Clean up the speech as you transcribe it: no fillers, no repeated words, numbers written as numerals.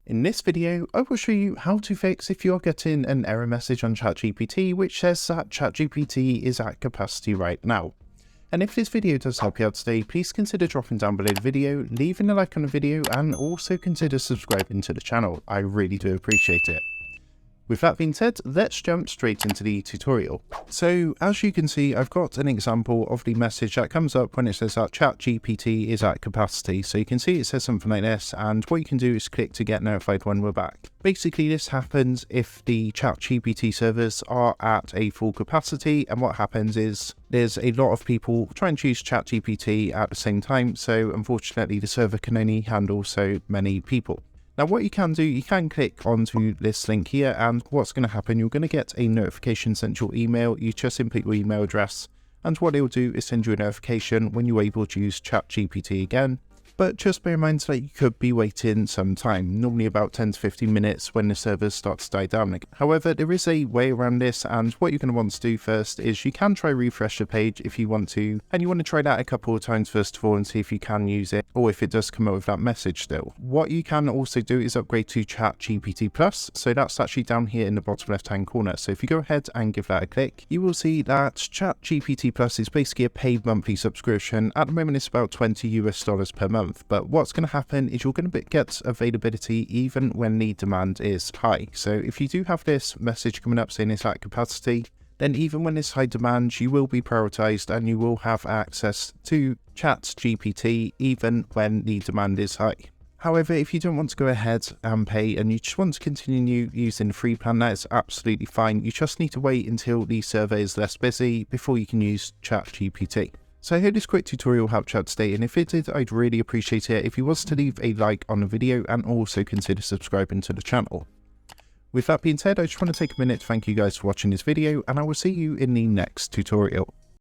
In this video, I will show you how to fix if you're getting an error message on Chatgpt which says that Chatgpt is at capacity right now. And if this video does help you out today, please consider dropping down below the video, leaving a like on the video, and also consider subscribing to the channel. I really do appreciate it. With that being said, let's jump straight into the tutorial. So as you can see, I've got an example of the message that comes up when it says that Chatgpt is at capacity. So you can see it says something like this, and what you can do is click to get notified when we're back. Basically, this happens if the Chatgpt servers are at a full capacity, and what happens is there's a lot of people trying to use Chatgpt at the same time, so unfortunately the server can only handle so many people. Now what you can do, you can click onto this link here, and what's going to happen, you're going to get a notification sent to your email. You just input your email address, and what it will do is send you a notification when you're able to use Chatgpt again. But just bear in mind that you could be waiting some time, normally about 10 to 15 minutes when the servers start to die down again. However, there is a way around this, and what you're going to want to do first is you can try refresh the page if you want to, and you want to try that a couple of times first of all and see if you can use it, or if it does come up with that message still. What you can also do is upgrade to Chatgpt Plus, so that's actually down here in the bottom left hand corner. So if you go ahead and give that a click, you will see that Chatgpt Plus is basically a paid monthly subscription. At the moment it's about $20 per month. But what's going to happen is you're going to get availability even when the demand is high. So if you do have this message coming up saying it's at capacity, then even when it's high demand, you will be prioritized and you will have access to Chatgpt even when the demand is high. However, if you don't want to go ahead and pay and you just want to continue using the free plan, that is absolutely fine. You just need to wait until the server is less busy before you can use Chatgpt. So I hope this quick tutorial helped you out today, and if it did, I'd really appreciate it if you was to leave a like on the video and also consider subscribing to the channel. With that being said, I just want to take a minute to thank you guys for watching this video, and I will see you in the next tutorial.